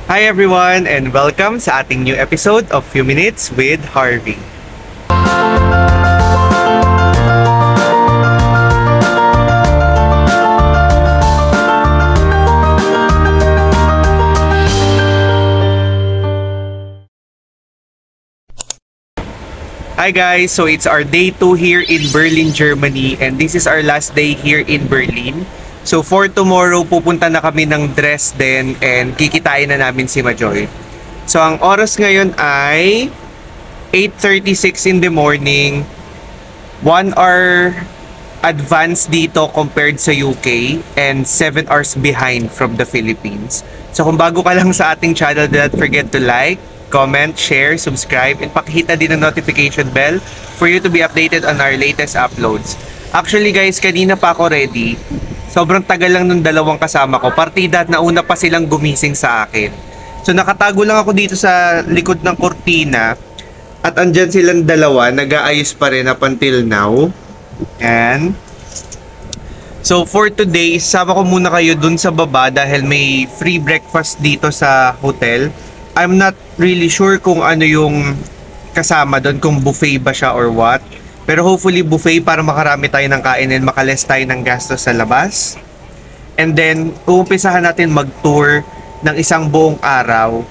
Hi everyone and welcome sa ating new episode of Few Minutes with Harvey. Hi guys! So it's our day 2 here in Berlin, Germany, and this is our last day here in Berlin. So for tomorrow, pupunta na kami ng Dresden and kikitain na namin si Majoy. So ang oras ngayon ay 8:36 in the morning. 1 hour advance dito compared sa UK and 7 hours behind from the Philippines. So kung bago ka lang sa ating channel, do not forget to like, comment, share, subscribe, and pakihita din ang notification bell for you to be updated on our latest uploads. Actually guys, kanina pa ako ready. Sobrang tagal lang nung dalawang kasama ko. Partida at nauna pa silang gumising sa akin. So nakatago lang ako dito sa likod ng kortina. At andyan silang dalawa, nag-aayos pa rin up until now. And so for today, sama ko muna kayo dun sa baba dahil may free breakfast dito sa hotel. I'm not really sure kung ano yung kasama doon, kung buffet ba siya or what. Pero hopefully buffet para makarami tayo ng kain and makaless tayo ng gastos sa labas. And then, uumpisahan natin mag-tour ng isang buong araw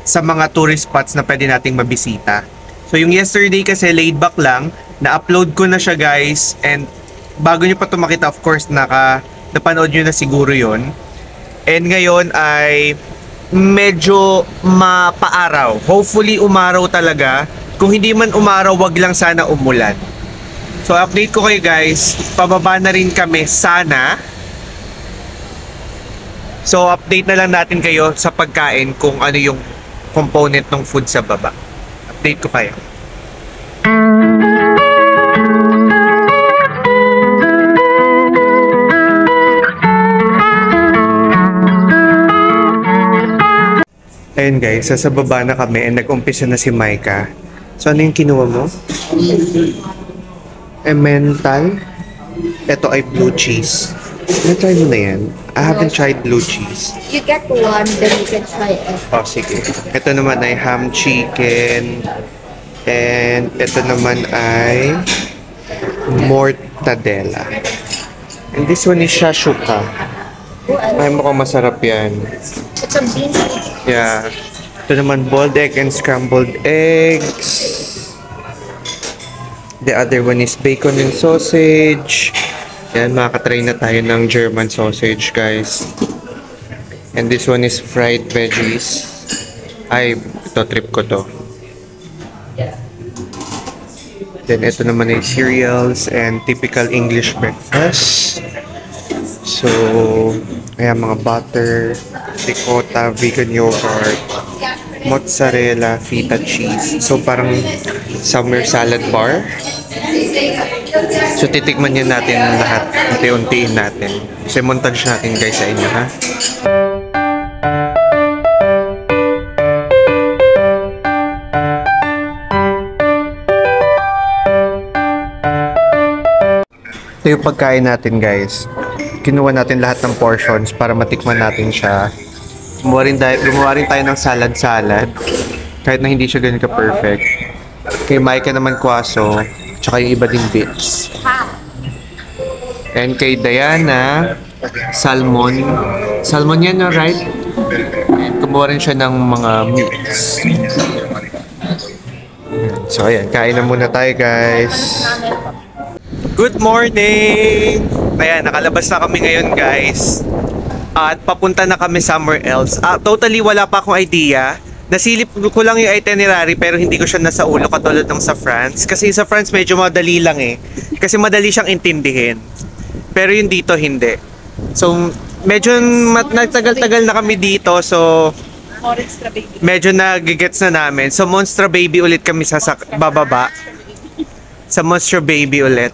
sa mga tourist spots na pwede nating mabisita. So yung yesterday kasi laid back lang, na-upload ko na siya guys. And bago nyo pa ito makita, of course, napanood nyo na siguro yon. And ngayon ay medyo mapaaraw. Hopefully umaraw talaga. Kung hindi man umaraw, wag lang sana umulan. So update ko kayo guys. Pababa na rin kami sana. So update na lang natin kayo sa pagkain kung ano yung component ng food sa baba. Update ko kayo. Ayun guys, sa baba na kami and nag-umpisa na si Micah. So ano yung kinuha mo? Emmental. Ito ay blue cheese. Na-try mo na yan? I haven't tried blue cheese. You get one, then you can try it. Oh, sige. Ito naman ay ham chicken. And ito naman ay mortadella. And this one is shashuka. Ay, mukhang masarap yan. It's a bean. Yeah. Ito naman boiled egg and scrambled eggs. The other one is bacon and sausage. Yan, makakatry na tayo ng German sausage, guys. And this one is fried veggies. Ay, ito, trip ko to. Then ito naman ay cereals and typical English breakfast. So, ayan, mga butter, ricotta, vegan yogurt, mozzarella, feta cheese. So, parang summer salad bar. So, titikman yan natin lahat. Unti-untiin natin. So, montage natin guys sa inyo, ha? Ito yung pagkain natin guys. Kinuha natin lahat ng portions para matikman natin siya. Gumawa rin tayo ng salad-salad. Kahit na hindi siya ganun ka-perfect. Kay Micah naman kwaso. Tsaka yung iba ding bits. And kay Diana, salmon. Salmon yan, no, right? And kumuha rin siya ng mga meats. So ayan, kain na muna tayo guys. Good morning! Ayan, nakalabas na kami ngayon guys. At papunta na kami somewhere else. Totally wala pa akong idea. Nasilip ko lang yung itinerary pero hindi ko siya nasa ulo katulad ng sa France. Kasi sa France medyo madali lang eh. Kasi madali siyang intindihin. Pero yung dito hindi. So medyo nagtagal-tagal na kami dito. So medyo nagigets na namin. So Monster Baby ulit kami sa bababa. Sa Monster Baby ulit.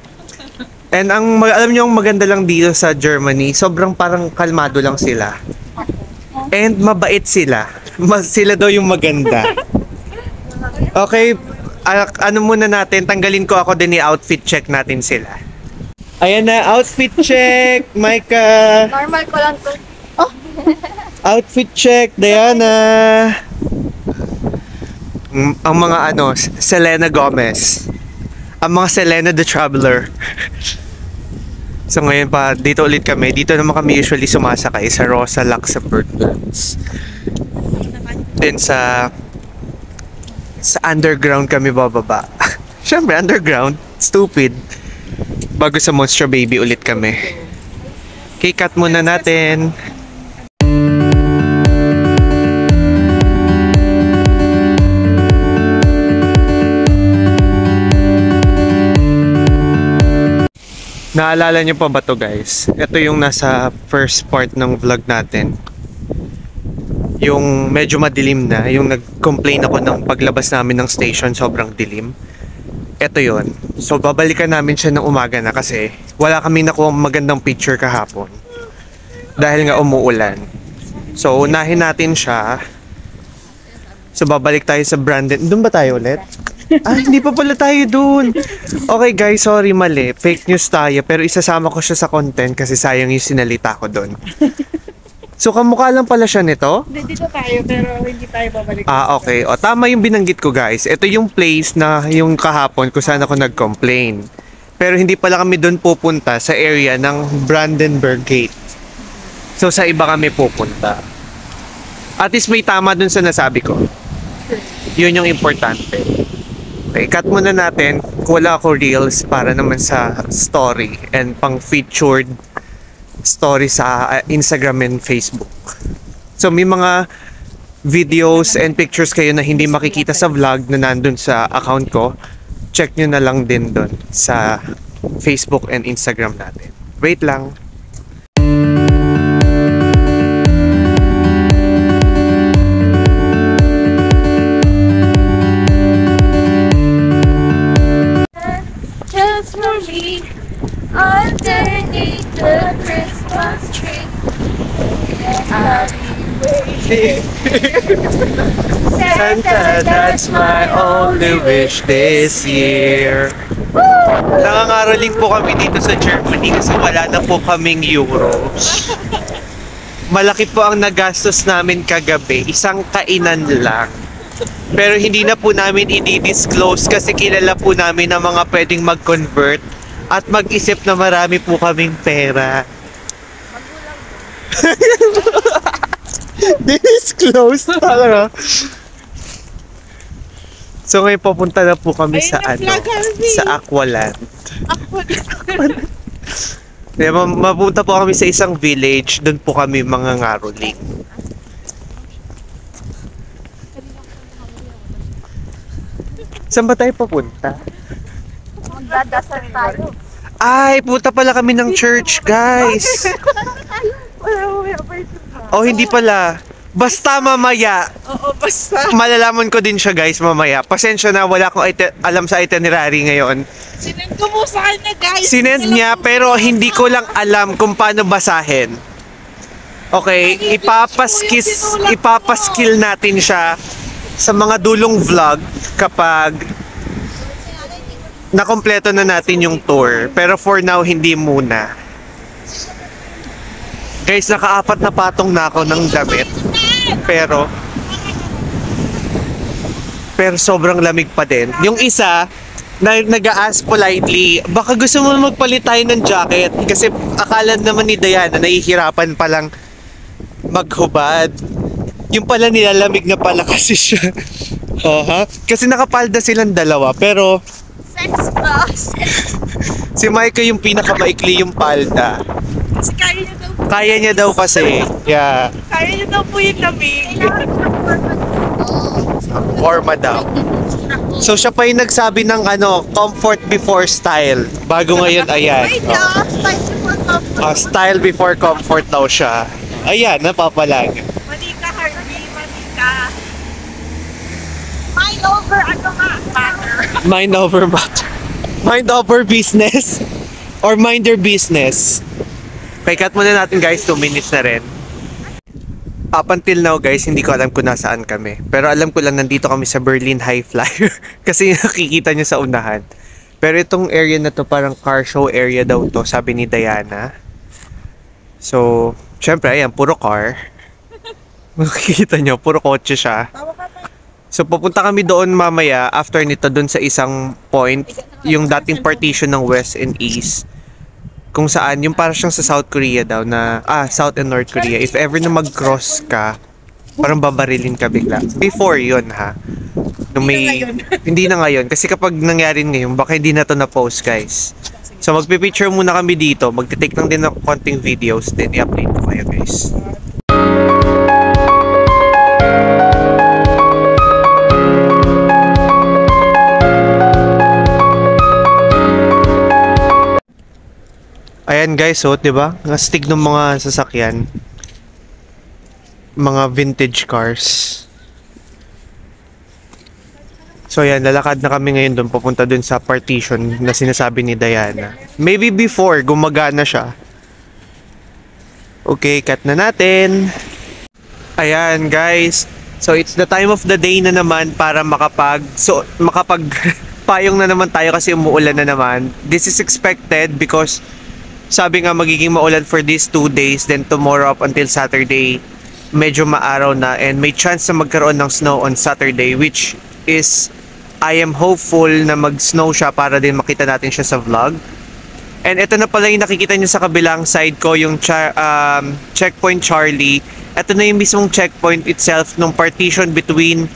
And alam niyo ang maganda lang dito sa Germany, sobrang parang kalmado lang sila. And mabait sila. Sila daw yung maganda. Okay, ano muna natin, tanggalin ko ako din i-outfit check natin sila. Ayan na, outfit check, Micah. Normal ko lang to. Oh. Outfit check, Diana! Ang mga Selena Gomez. Ang mga Selena the Traveler. So ngayon pa, dito ulit kami. Dito naman kami usually sumasakay sa Rosa Luxembourg Lands. Then sa underground kami bababa. Siyempre, underground. Stupid. Bago sa Monster Baby ulit kami. Okay, cut muna natin. Naalala niyo pa ba to, guys? Ito yung nasa first part ng vlog natin. Yung medyo madilim na. Yung nag-complain ako ng paglabas namin ng station, sobrang dilim. Ito yon. So babalikan namin siya ng umaga na kasi wala kami nakuha magandang picture kahapon. Dahil nga umuulan. So unahin natin siya. So babalik tayo sa Brandon. Doon ba tayo ulit? Hindi pa pala tayo dun. Okay guys, sorry, mali. Fake news tayo, pero isasama ko siya sa content kasi sayang yung sinalita ko dun. So kamukha lang pala siya nito? Dito tayo, pero hindi tayo babalik. Okay. O, tama yung binanggit ko, guys. Ito yung place na yung kahapon kung saan ako nag-complain. Pero hindi pala kami dun pupunta sa area ng Brandenburg Gate. So sa iba kami pupunta. At least may tama dun sa nasabi ko. Yun yung importante. Okay, cut muna natin. Wala ako reels para naman sa story and pang featured story sa Instagram and Facebook. So may mga videos and pictures kayo na hindi makikita sa vlog na nandun sa account ko. Check nyo na lang din dun sa Facebook and Instagram natin. Wait lang. Just for me, underneath the Christmas tree. I'll be Santa, that's my only wish this year. Nangangaroling po kami dito sa Germany kasi wala na po kaming euros. Malaki po ang nagastos namin kagabi. Isang kainan lang. Pero hindi na po namin i-disclose kasi kilala po namin na mga pwedeng mag-convert at mag-isip na marami po kaming pera. Disclose talaga. So ngayon pupunta na po kami sa sa Aqualand. Mapunta po kami sa isang village, doon po kami mga ngaroling. Saan ba tayo papunta? Magdadasal tayo. Ay, punta pala kami ng church, guys. Oh, hindi pala. Basta mamaya. Oo, basta. Malalaman ko din siya, guys, mamaya. Pasensya na, wala akong alam sa itinerary ngayon. Sinend ko mo sa kanya, guys. Sinend niya, pero hindi ko lang alam kung paano basahin. Okay, ipapaskill natin siya sa mga dulong vlog kapag nakompleto na natin yung tour. Pero for now, hindi muna. Guys, nakaapat na patong na ako ng damit. Pero sobrang lamig pa din. Yung isa, nag-a-ask politely, baka gusto mo magpalit tayo ng jacket. Kasi akala naman ni Diana, nahihirapan palang maghubad. Yung pala nilalamig na pala kasi siya. Kasi nakapalda silang dalawa. Pero si Micah yung pinakamaikli yung palda. Kasi kaya niya daw. Kaya niya daw kasi. Yeah. Kaya niya daw po yung lamig. Forma daw. So siya pa yung nagsabi ng comfort before style. Bago ngayon, ayan. Style before comfort daw siya. Ayan, napapalag. Manika, Harvey, manika. Mind over, matter. Mind over matter. Mind over business. Or mind your business. Okay, cut muna natin, guys. 2 minutes na rin. Up until now, guys, hindi ko alam kung nasaan kami. Pero alam ko lang nandito kami sa Berlin High Flyer. Kasi nakikita nyo sa unahan. Pero itong area na to parang car show area daw to, sabi ni Diana. So, syempre, ayan, puro car. Makikita nyo, puro kotse siya. So pupunta kami doon mamaya after nito doon sa isang point, yung dating partition ng West and East. Kung saan, yung para siyang sa South Korea daw na, South and North Korea. If ever na mag-cross ka, parang babarilin ka bigla. Before yun ha. Nung hindi na ngayon. Kasi kapag nangyari ngayon, baka hindi na to na-post guys. So magpipicture muna kami dito. Magtitake lang din ng konting videos. Then i-update ko kayo guys. Ayan guys, so 'di ba? Ang astig ng mga sasakyan. Mga vintage cars. So ayan, lalakad na kami ngayon doon, pupunta doon sa partition na sinasabi ni Diana. Maybe before gumagana siya. Okay, cut na natin. Ayan guys. So it's the time of the day na naman para makapag payong na naman tayo kasi umuulan na naman. This is expected because sabi nga magiging maulan for these 2 days, then tomorrow up until Saturday medyo maaraw na and may chance na magkaroon ng snow on Saturday, which is I am hopeful na mag-snow siya para din makita natin siya sa vlog. And ito na pala yung nakikita nyo sa kabilang side ko, yung Checkpoint Charlie. Ito na yung mismong checkpoint itself nung partition between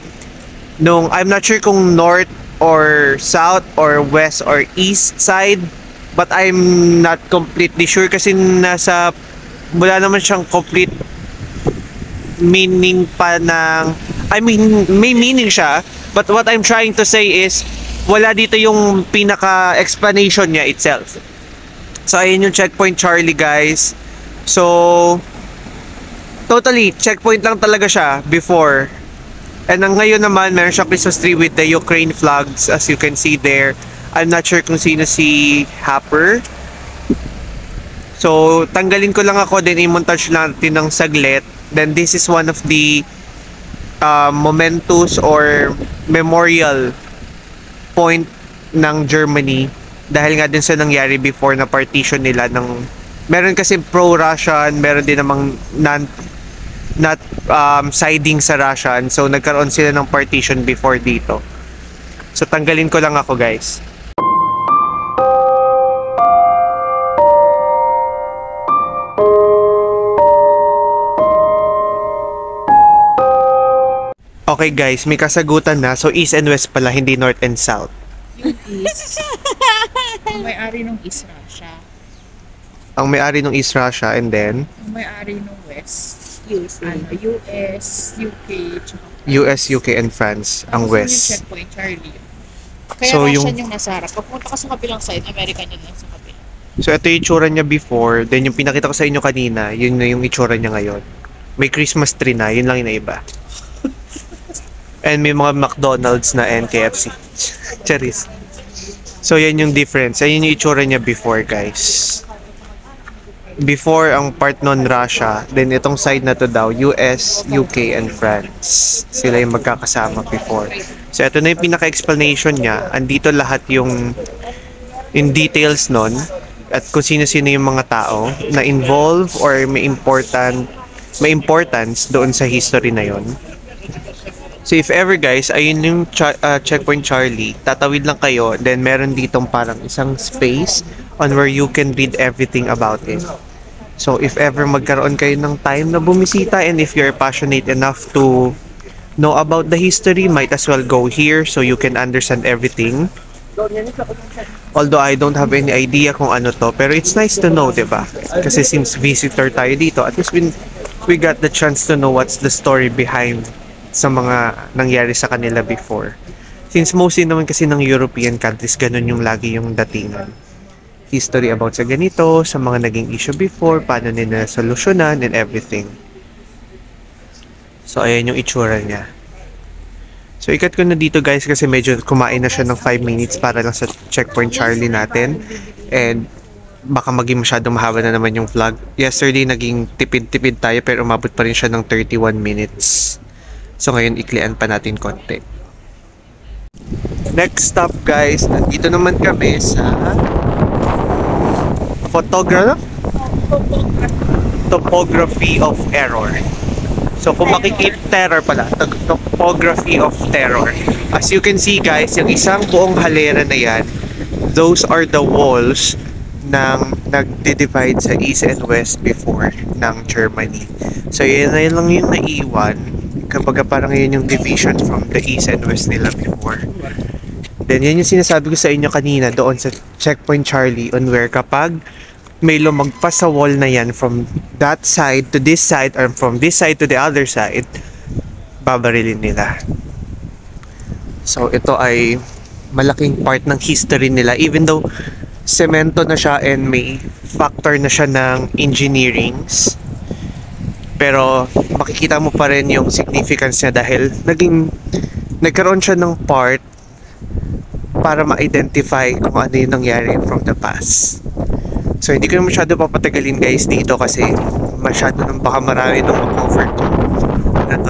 nung I'm not sure kung north or south or west or east side, but I'm not completely sure kasi wala naman siyang complete meaning pa ng, I mean, may meaning siya, but what I'm trying to say is, wala dito yung pinaka-explanation niya itself. So, ayun yung Checkpoint Charlie, guys. So, totally, checkpoint lang talaga siya before. And ngayon naman, meron siyang Christmas tree with the Ukraine flags, as you can see there. I'm not sure kung sino si Happer. So, tanggalin ko lang ako, then i-montage natin ng saglit. Then, this is one of the momentous or memorial point ng Germany. Dahil nga din sa nangyari before na partition nila ng... Meron kasi pro-Russian, meron din namang not siding sa Russian. So, nagkaroon sila ng partition before dito. So, tanggalin ko lang ako, guys. Okay guys, may kasagutan na. So east and west pala, hindi north and south. Yung East. Ang may-ari ng East Russia. Ang may-ari ng East Russia and then? Ang may-ari ng West. US, UK, tsaka US, UK, and France. Ang west. Yung Checkpoint Charlie. Kaya so, Russian yung nasa harap. Pag pumunta ka sa kabilang side, American yun lang sa kabila. So ito yung itsura niya before. Then yung pinakita ko sa inyo kanina, yun na yung itsura niya ngayon. May Christmas tree na, yun lang yung naiba. And may mga McDonald's na and KFC. Charis. So yan yung difference. Yan yung itsura niya before, guys. Before ang part non Russia, then itong side na to daw, US, UK, and France. Sila yung magkakasama before. So ito na yung pinaka-explanation niya. Andito lahat yung in details nun at kung sino-sino yung mga tao na involve or may importance doon sa history na yon. So if ever guys, ayun yung Checkpoint Charlie, tatawid lang kayo, then meron ditong parang isang space on where you can read everything about it. So if ever magkaroon kayo ng time na bumisita and if you're passionate enough to know about the history, might as well go here so you can understand everything. Although I don't have any idea kung ano to, pero it's nice to know, diba? Kasi since visitor tayo dito, at least we got the chance to know what's the story behind sa mga nangyari sa kanila before. Since mostly naman kasi ng European countries, ganun yung lagi yung datingan. History about sa ganito, sa mga naging issue before, paano nila solusyonan and everything. So, ayan yung itsura niya. So, ikat ko na dito guys kasi medyo kumain na siya ng 5 minutes para lang sa Checkpoint Charlie natin. And baka maging masyadong mahaba na naman yung vlog. Yesterday, naging tipid-tipid tayo pero umabot pa rin siya ng 31 minutes. So ngayon, iklian pa natin konti. Next stop guys, nandito naman kami sa Topography of Error. So kung makikita, terror pala, topography of terror. As you can see guys, yung isang buong halera na yan, those are the walls ng nagdi-divide sa East and West before ng Germany. So yun na lang yung naiwan. Kapag parang yun yung division from the East and West nila before. Then yun yung sinasabi ko sa inyo kanina doon sa Checkpoint Charlie on where kapag may lumagpas sa wall na yan from that side to this side or from this side to the other side, babarilin nila. So ito ay malaking part ng history nila even though semento na siya and may factor na siya ng engineerings, pero makikita mo pa rin yung significance niya dahil nagkaroon siya ng part para ma-identify kung ano yung nangyari from the past. So hindi ko na masyado papatagalin guys dito kasi masyado nang baka marami nang mag-cover ko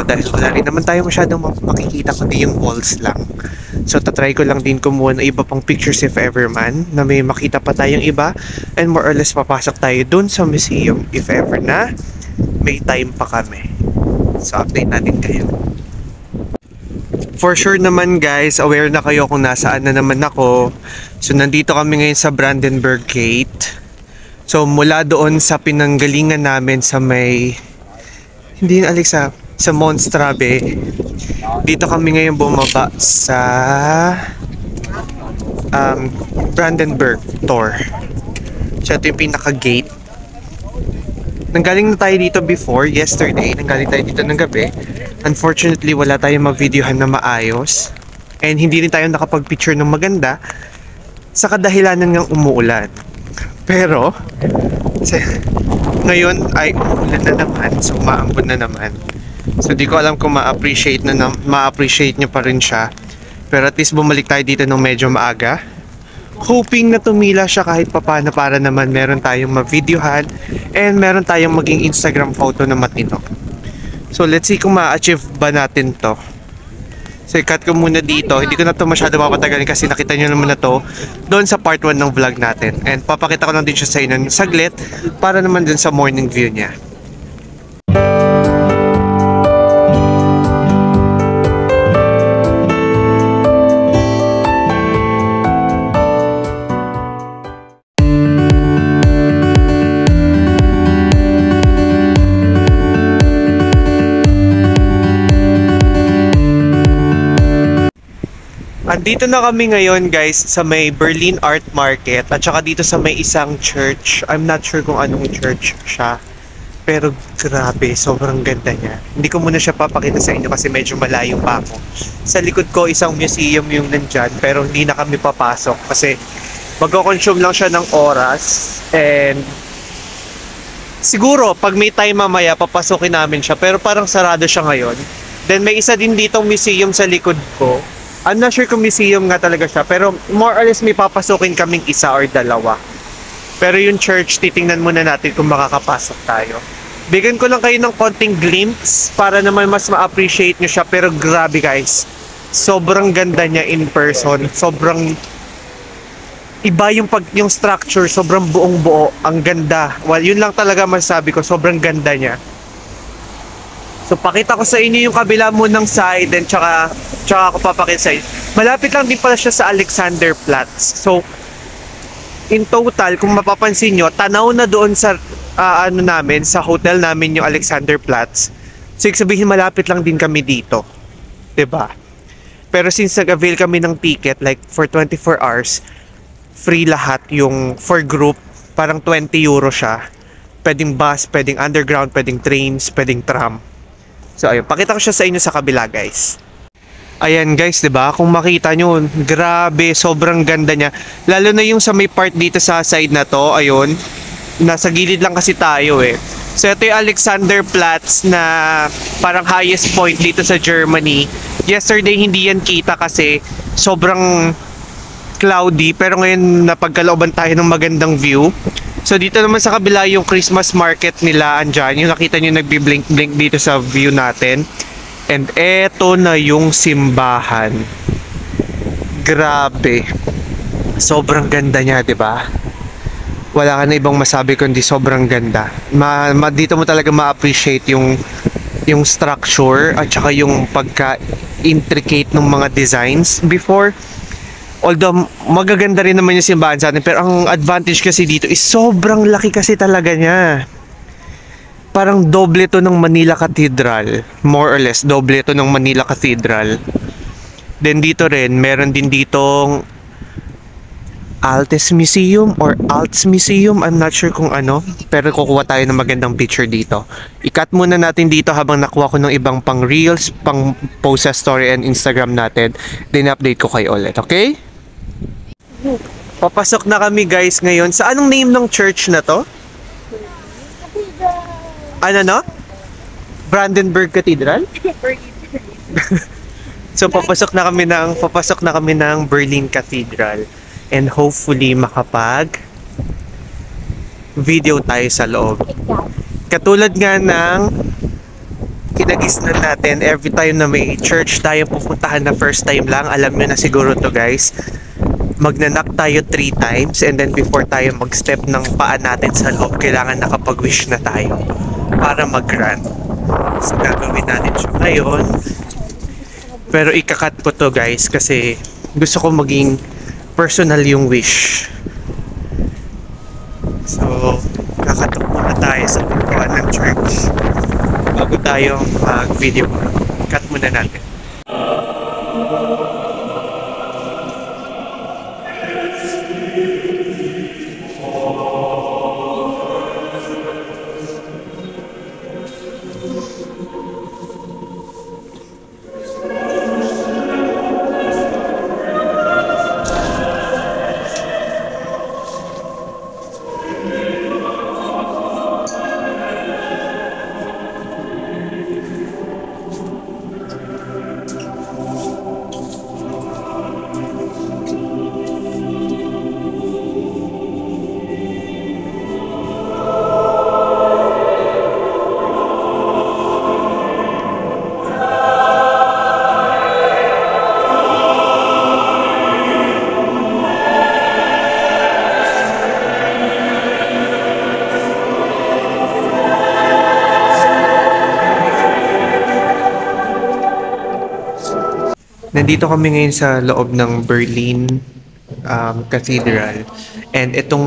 dahil wala rin naman tayo masyadong makikita kundi yung walls lang. So tatry ko lang din kumuha ng iba pang pictures if ever man na may makita pa tayong iba, and more or less papasok tayo dun sa museum if ever na may time pa kami. So update natin kayo. For sure naman guys, aware na kayo kung nasaan na naman ako. So nandito kami ngayon sa Brandenburg Gate. So mula doon sa pinanggalingan namin sa may, hindi na Alexa, sa Monstrabe, dito kami ngayon bumaba sa Brandenburg Tor. So ito yung pinaka-gate. Nanggaling na tayo dito before, yesterday. Nanggaling tayo dito ng gabi. Unfortunately, wala tayong ma-videohan na maayos. And hindi rin tayo nakapag-picture ng maganda sa kadahilanan ng umuulan. Pero, ngayon ay umuulan na naman. So, maambon na naman. So, di ko alam kung ma-appreciate nyo pa rin siya. Pero at least bumalik tayo dito ng medyo maaga. Hoping na tumila siya kahit papano para naman meron tayong ma-videohan and meron tayong maging Instagram photo na matino. So, let's see kung ma-achieve ba natin to. So, cut ko muna dito. Hindi ko na to masyado mapatagalin kasi nakita nyo naman na to doon sa part 1 ng vlog natin. And papakita ko lang din siya sa inyo ng saglit para naman dun sa morning view niya. Andito na kami ngayon guys sa may Berlin Art Market at saka dito sa may isang church. I'm not sure kung anong church siya, pero grabe, sobrang ganda niya. Hindi ko muna siya papakita sa inyo kasi medyo malayo pa ako. Sa likod ko isang museum yung nandyan, pero hindi na kami papasok kasi magko-consume lang siya ng oras, and siguro pag may time mamaya papasukin namin siya, pero parang sarado siya ngayon. Then may isa din ditong museum sa likod ko. I'm not sure kung museum nga talaga siya, pero more or less may papasukin kaming isa or dalawa. Pero yung church, titingnan muna natin kung makakapasok tayo. Bigyan ko lang kayo ng konting glimpse para naman mas ma-appreciate nyo siya. Pero grabe guys, sobrang ganda niya in person. Sobrang iba yung structure, sobrang buong buo. Ang ganda. Well, yun lang talaga masasabi ko, sobrang ganda niya. So pakita ko sa inyo yung kabila mo ng side, and tsaka ako papakita sa inyo. Malapit lang din pala siya sa Alexanderplatz. So in total, kung mapapansin nyo, tanaw na doon sa sa hotel namin yung Alexanderplatz. So sabihin malapit lang din kami dito. 'Di ba? Pero since nag-avail kami ng ticket like for 24 hours, free lahat yung for group, parang 20 euro siya. Pwedeng bus, pwedeng underground, pwedeng trains, pwedeng tram. So ayun, pakita ko siya sa inyo sa kabila guys. Ayan guys, 'di ba? Kung makita nyo, grabe, sobrang ganda niya. Lalo na yung sa may part dito sa side na to, ayun. Nasa gilid lang kasi tayo eh. So ito yung Alexanderplatz na parang highest point dito sa Germany. Yesterday hindi yan kita kasi sobrang cloudy, pero ngayon napagkalooban tayo ng magandang view. So dito naman sa kabila yung Christmas market nila andyan. Yung nakita nyo nagbi-blink-blink dito sa view natin. And eto na yung simbahan. Grabe. Sobrang ganda niya, 'di ba? Wala ka na ibang masabi kundi sobrang ganda. Dito mo talaga ma-appreciate yung yung structure at saka yung pagka-intricate ng mga designs before. Although magaganda rin naman yung simbahan sa atin, pero ang advantage kasi dito is sobrang laki kasi talaga niya. Parang doble to ng Manila Cathedral, more or less doble to ng Manila Cathedral. Then dito rin, meron din ditong Altes Museum or Alts Museum, I'm not sure kung ano, pero kukuha tayo ng magandang picture dito. I-cut muna natin dito habang nakuha ko ng ibang pang reels, pang post sa story and Instagram natin. Then update ko kayo ulit, okay? Papasok na kami guys ngayon. Sa anong name ng church na to? Ano no? Brandenburg Cathedral? So papasok na kami ng Berlin Cathedral. And hopefully makapag video tayo sa loob. Katulad nga ng kinagisnan natin, every time na may church tayo pupuntahan na first time lang, alam nyo na siguro to guys, magnanak tayo 3 times and then before tayo mag-step ng paa natin sa loob, kailangan nakapag-wish na tayo para mag-run. So gagawin natin siya ngayon. Pero ikakat ko to guys kasi gusto ko maging personal yung wish. So, kakatok muna tayo sa pintuan ng church bago tayo mag-video. Cut muna natin. Nandito kami ngayon sa loob ng Berlin Cathedral. And itong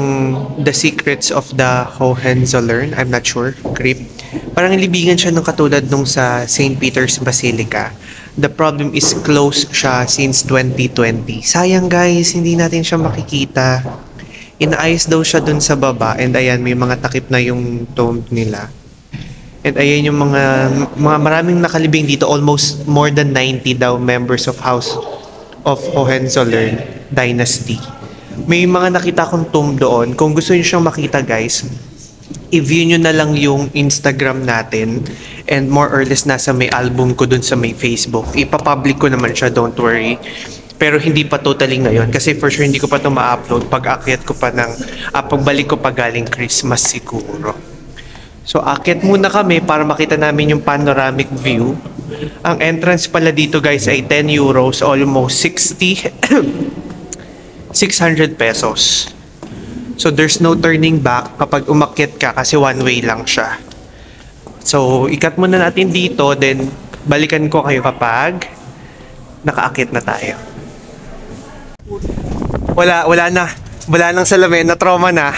The Secrets of the Hohenzollern, I'm not sure, crypt. Parang libingan siya ng katulad nung sa St. Peter's Basilica. The problem is closed siya since 2020. Sayang guys, hindi natin siya makikita. Inaayos daw siya dun sa baba. And ayan, may mga takip na yung tomb nila. And ayan yung mga maraming nakalibing dito, almost more than 90 daw members of House of Hohenzollern Dynasty. May mga nakita kong tomb doon. Kung gusto niyo siyang makita guys, i-view nyo na lang yung Instagram natin and more or less nasa may album ko dun sa may Facebook. Ipapublic ko naman siya, don't worry. Pero hindi pa totally ngayon kasi for sure hindi ko pa ito ma-upload pag-akyat ko pa pagbalik ko pa galing Christmas siguro. So, akit muna kami para makita namin yung panoramic view. Ang entrance pala dito guys ay 10 euros, almost 600 pesos. So, there's no turning back kapag umakyat ka kasi one way lang siya. So, ikat muna natin dito, then balikan ko kayo kapag nakaakit na tayo. Wala nang salamin, na trauma na.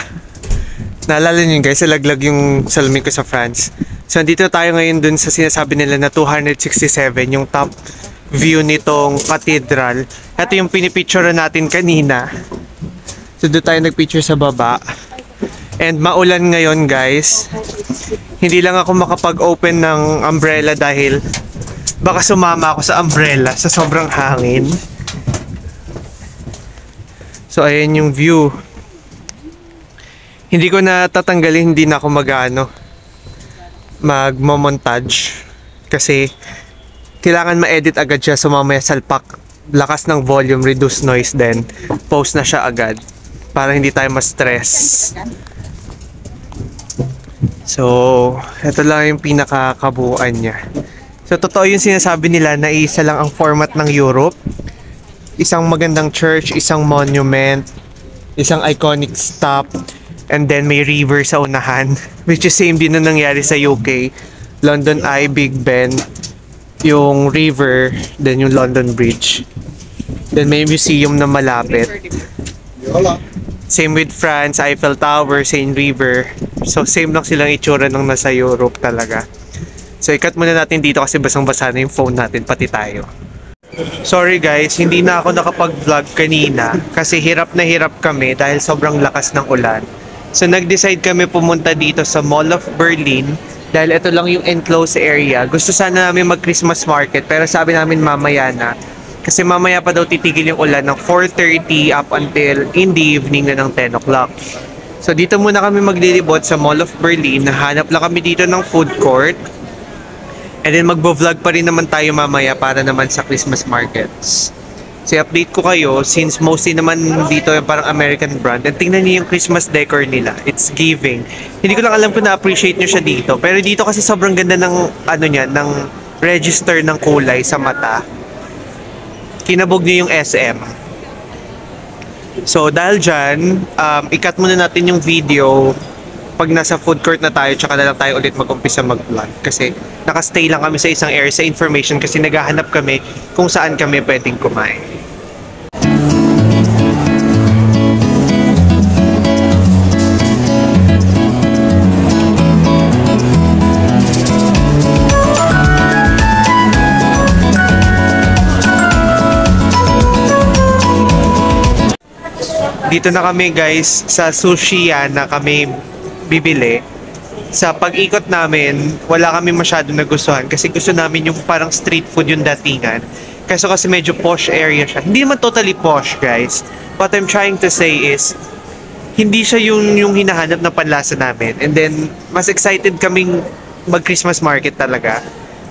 Naalala nyo guys, nalaglag yung salamin ko sa France. So, nandito tayo ngayon dun sa sinasabi nila na 267, yung top view nitong cathedral. Ito yung pinipicture natin kanina. So, doon tayo nagpicture sa baba. And maulan ngayon guys. Hindi lang ako makapag-open ng umbrella dahil baka sumama ako sa umbrella sa sobrang hangin. So, ayan yung view. Hindi ko na tatanggalin, hindi na ako magmo-montage kasi kailangan ma-edit agad siya, so mamaya salpak, lakas ng volume, reduce noise, then post na siya agad para hindi tayo ma-stress. So, ito lang yung pinakakabuuan niya. So, totoo yung sinasabi nila na isa lang ang format ng Europe. Isang magandang church, isang monument, isang iconic stop, and then may river sa unahan, which is same din na nangyari sa UK. London Eye, Big Ben, yung river, then yung London Bridge. Then may museum na malapit. Same with France, Eiffel Tower, Seine River. So same lang silang itsura nung nasa Europe talaga. So ikat muna natin dito kasi basang-basa na yung phone natin, pati tayo. Sorry guys, hindi na ako nakapag-vlog kanina kasi hirap na hirap kami dahil sobrang lakas ng ulan. So nag-decide kami pumunta dito sa Mall of Berlin dahil ito lang yung enclosed area. Gusto sana namin mag-Christmas market pero sabi namin mamaya na. Kasi mamaya pa daw titigil yung ulan ng 4:30 up until in the evening na ng 10 o'clock. So dito muna kami maglilibot sa Mall of Berlin. Nahanap lang kami dito ng food court. And then magbo-vlog pa rin naman tayo mamaya para naman sa Christmas markets. So update ko kayo since mostly naman dito yung parang American brand. And tingnan niyo yung Christmas decor nila. It's giving. Hindi ko lang alam kung na-appreciate nyo siya dito. Pero dito kasi sobrang ganda ng ano niya, ng register ng kulay sa mata. Kinabog niyo yung SM. So dahil dyan, ikat muna natin yung video pag nasa food court na tayo, tsaka na lang tayo ulit mag-umpisa mag-vlog. Kasi nakastay lang kami sa isang area sa information kasi naghahanap kami kung saan kami pwedeng kumain. Dito na kami guys sa Sushi na kami bibili. Sa pag-ikot namin, wala kami masyado nagustuhan kasi gusto namin yung parang street food yung datingan. Kasi medyo posh area siya. Hindi naman totally posh guys. What I'm trying to say is, hindi siya yung hinahanap na panlasa namin. And then, mas excited kaming mag-Christmas market talaga.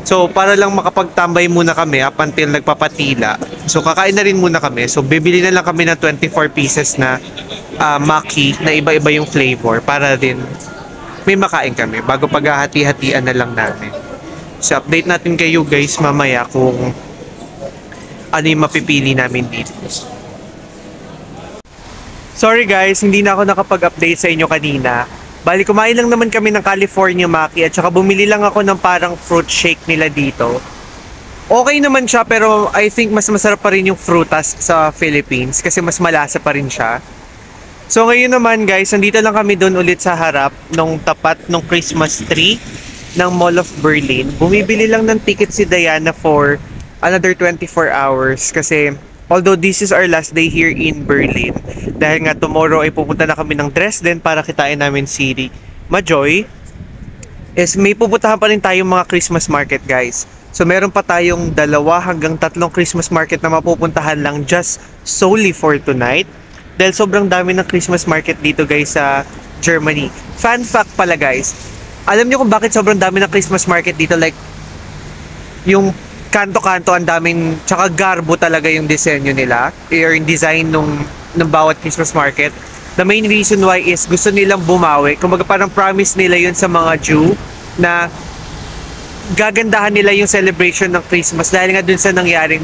So, para lang makapagtambay muna kami up until nagpapatila. So, kakain na rin muna kami. So, bibili na lang kami ng 24 pieces na maki na iba-iba yung flavor para din may makain kami bago paghahati-hatian na lang namin. So, update natin kayo guys mamaya kung ano yung mapipili namin dito. Sorry guys, hindi na ako nakapag-update sa inyo kanina. Bali, kumain lang naman kami ng California Maki at saka bumili lang ako ng parang fruit shake nila dito. Okay naman siya pero I think mas masarap pa rin yung frutas sa Philippines kasi mas malasa pa rin siya. So ngayon naman guys, nandito lang kami doon ulit sa harap nung tapat nung Christmas tree ng Mall of Berlin. Bumibili lang ng ticket si Diana for another 24 hours kasi although this is our last day here in Berlin, dahil nga tomorrow ay pupunta na kami ng Dresden para kitain namin si Majoy, is may pupuntahan pa rin tayong mga Christmas market guys. So meron pa tayong 2 hanggang 3 Christmas market na mapupuntahan lang just solely for tonight. Dahil sobrang dami ng Christmas market dito guys sa Germany. Fun fact pala guys, alam niyo kung bakit sobrang dami ng Christmas market dito? Like, yung kanto-kanto ang daming, tsaka garbo talaga yung disenyo nila, or yung design ng bawat Christmas market. The main reason why is gusto nilang bumawi. Kumbaga parang promise nila yun sa mga Jew na gagandahan nila yung celebration ng Christmas dahil nga dun sa nangyaring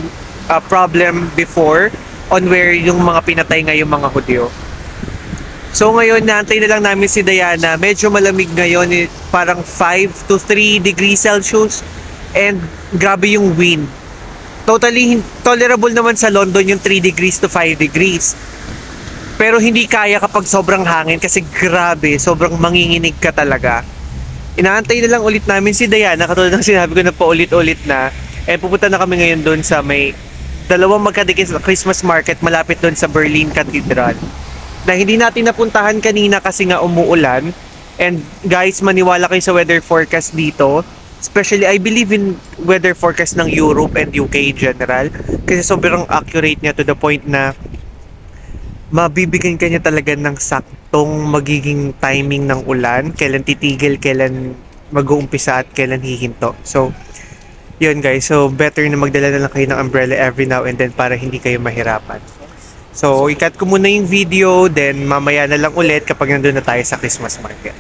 problem before on where yung mga pinatay nga yung mga Hudyo. So ngayon, naantay na lang namin si Diana. Medyo malamig ngayon, parang 5 to 3 degrees Celsius. And grabe yung wind. Totally tolerable naman sa London yung 3 degrees to 5 degrees. Pero hindi kaya kapag sobrang hangin kasi grabe, sobrang manginginig ka talaga. Inaantay na lang ulit namin si Diana, katulad ng sinabi ko na paulit-ulit na. And pupunta na kami ngayon doon sa may 2 magkadikit na Christmas market malapit doon sa Berlin Cathedral. Na hindi natin napuntahan kanina kasi nga umuulan. And guys, maniwala kayo sa weather forecast dito. Especially, I believe in weather forecast ng Europe and UK in general. Kasi sobrang accurate niya to the point na mabibigyan ka niya talaga ng saktong magiging timing ng ulan. Kailan titigil, kailan mag-uumpisa at kailan hihinto. So, yun guys. So, better na magdala na lang kayo ng umbrella every now and then para hindi kayo mahirapan. So, ikat ko muna yung video. Then, mamaya na lang ulit kapag nandun na tayo sa Christmas market.